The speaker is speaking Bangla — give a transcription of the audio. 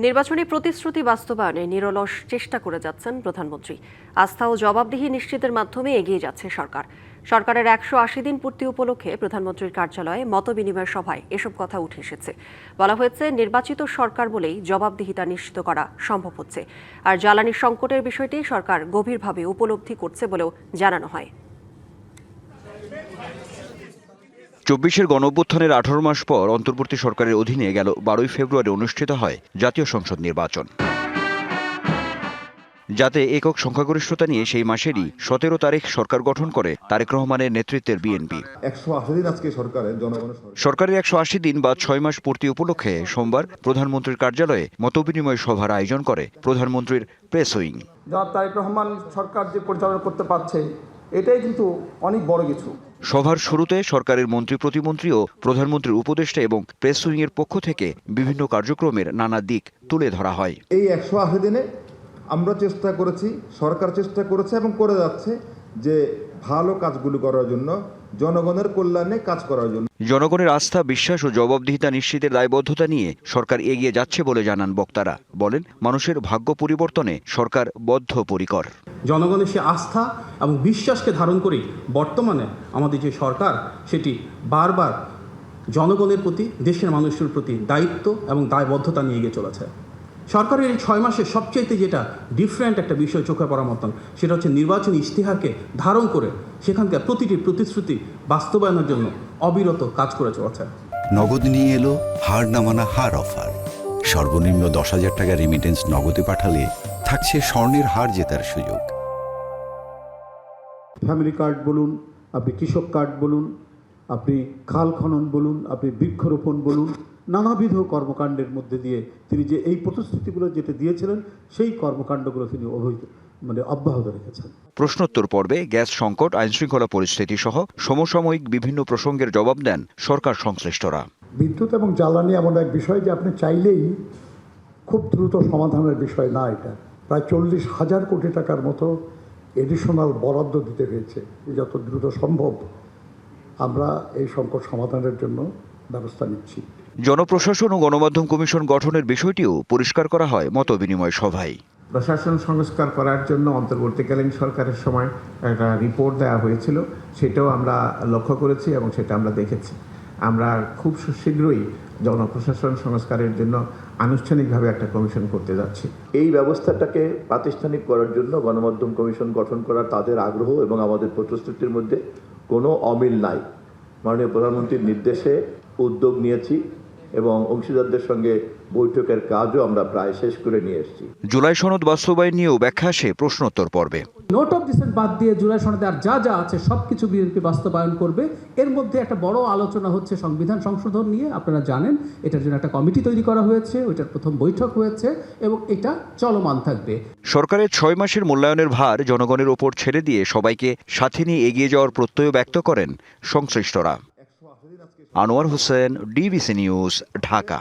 নির্বাচনী প্রতিশ্রুতি বাস্তবায়নে নিরলস চেষ্টা করে যাচ্ছেন প্রধানমন্ত্রী। আস্থা ও জবাবদিহি নিশ্চিতের মাধ্যমে এগিয়ে যাচ্ছে সরকার। সরকারের ১৮০ দিন পূর্তি উপলক্ষে প্রধানমন্ত্রীর কার্যালয়ে মতবিনিময় সভায় এসব কথা উঠে এসেছে। বলা হয়েছে, নির্বাচিত সরকার বলেই জবাবদিহিতা নিশ্চিত করা সম্ভব হচ্ছে। আর জ্বালানি সংকটের বিষয়টি সরকার গভীরভাবে উপলব্ধি করছে বলেও জানানো হয়। ২৪-এর গণঅভ্যুত্থানের ১৮ মাস পর অন্তর্বর্তী সরকারের অধীনে গেল ১২ ফেব্রুয়ারি অনুষ্ঠিত হয় জাতীয় সংসদ নির্বাচন। যাতে একক সংখ্যাগরিষ্ঠতা নিয়ে সেই মাসেরই ১৭ তারিখ সরকার গঠন করে তারেক রহমানের নেতৃত্বের বিএনপি। সরকারের ১৮০ দিন বা ৬ মাস পূর্তি উপলক্ষে সোমবার প্রধানমন্ত্রীর কার্যালয়ে মতবিনিময় সভার আয়োজন করে প্রধানমন্ত্রীর প্রেস উইং। জনাব তারেক রহমান সরকার যে পরিচালনা করতে পারছে, এটাই কিন্তু অনেক বড় কিছু। সভার শুরুতে সরকারের মন্ত্রী প্রতিমন্ত্রী ও প্রধানমন্ত্রীর উপদেষ্টা এবং প্রেস উইং এর পক্ষ থেকে বিভিন্ন কার্যক্রমের নানা দিক তুলে ধরা হয়। এই ১৮০ দিনে আমরা চেষ্টা করেছি, সরকার চেষ্টা করেছে এবং করে যাচ্ছে যে ভালো কাজগুলো করার জন্য, জনগণের কল্যাণে কাজ করার জন্য। জনগণের আস্থা, বিশ্বাস ও জবাবদিহিতা নিশ্চিতের দায়বদ্ধতা নিয়ে সরকার এগিয়ে যাচ্ছে বলে জানান বক্তারা। বলেন, মানুষের ভাগ্য পরিবর্তনে সরকার বদ্ধপরিকর। জনগণের সে আস্থা এবং বিশ্বাসকে ধারণ করেই বর্তমানে আমাদের যে সরকার, সেটি বারবার জনগণের প্রতি, দেশের মানুষের প্রতি দায়িত্ব এবং দায়বদ্ধতা নিয়ে এগিয়ে চলেছে। সরকারের এই ৬ মাসে সবচাইতে যেটা ডিফারেন্ট একটা বিষয় চোখে পড়ার মতন, সেটা হচ্ছে নির্বাচনী ইশতেহারকে ধারণ করে সেখানকার প্রতিটি প্রতিশ্রুতি বাস্তবায়নের জন্য অবিরত কাজ করে চলেছে। নগদ নিয়ে এলো হার না মানা হার অফার। সর্বনিম্ন ১০,০০০ টাকা রেমিটেন্স নগদে পাঠালে থাকছে স্বর্ণের হার জেতার সুযোগ। ফ্যামিলি কার্ড বলুন, আপনি কৃষক কার্ড বলুন, আপনি খাল খনন বলুন, আপনি বৃক্ষরোপণ বলুন, নানাবিধ কর্মকাণ্ডের মধ্যে দিয়ে তিনি যে এই প্রতিশ্রুতিগুলো যেটা দিয়েছিলেন, সেই কর্মকাণ্ডগুলো তিনি অব্যাহত রেখেছেন। প্রশ্নোত্তর পর্বে গ্যাস সংকট, আইনশৃঙ্খলা পরিস্থিতি সহ সমসাময়িক বিভিন্ন প্রসঙ্গের জবাব দেন সরকার সংশ্লিষ্টরা। বিদ্যুৎ এবং জ্বালানি এমন এক বিষয় যে আপনি চাইলেই খুব দ্রুত সমাধানের বিষয় না। এটা প্রায় ৪০,০০০ কোটি টাকার মতো এডিশনাল বরাদ্দ দিতে হয়েছে। যত দ্রুত সম্ভব আমরা এই সংকট সমাধানের জন্য ব্যবস্থা নিচ্ছি। জনপ্রশাসন ও গণমাধ্যম কমিশন গঠনের বিষয়টিও পরিষ্কার করা হয় মতবিনিময় সভায়। প্রশাসন সংস্কার করার জন্য অন্তর্বর্তীকালীন সরকারের সময় একটা রিপোর্ট দেওয়া হয়েছিল, সেটাও আমরা লক্ষ্য করেছি এবং সেটা আমরা দেখেছি। আমরা খুব শীঘ্রই জনপ্রশাসন সংস্কারের জন্য আনুষ্ঠানিকভাবে একটা কমিশন করতে যাচ্ছি। এই ব্যবস্থাটাকে প্রাতিষ্ঠানিক করার জন্য গণমাধ্যম কমিশন গঠন করার তাদের আগ্রহ এবং আমাদের প্রতিশ্রুতির মধ্যে কোনো অমিল নাই। মাননীয় প্রধানমন্ত্রীর নির্দেশে উদ্যোগ নিয়েছি এবং অংশীদারদের সঙ্গে বৈঠকের কাজও আমরা প্রায় শেষ করে নিয়ে এসেছি। জুলাই সনদ বাস্তবায়ন নিয়েও ব্যাখ্যা আসে প্রশ্নোত্তর পর্বে। নোট অফ ডিসেন্ট বাদ দিয়ে জুলাই সনদে আর যা যা আছে সবকিছু বিএনপি বাস্তবায়ন করবে। এর মধ্যে একটা বড় আলোচনা হচ্ছে সংবিধান সংশোধন নিয়ে। আপনারা জানেন এটার জন্য একটা কমিটি তৈরি করা হয়েছে, ওইটার প্রথম বৈঠক হয়েছে এবং এটা চলমান থাকবে। সরকারের ৬ মাসের মূল্যায়নের ভার জনগণের ওপর ছেড়ে দিয়ে সবাইকে সাথে নিয়ে এগিয়ে যাওয়ার প্রত্যয় ব্যক্ত করেন সংশ্লিষ্টরা। Anwar Hossain, DBC news, Dhaka.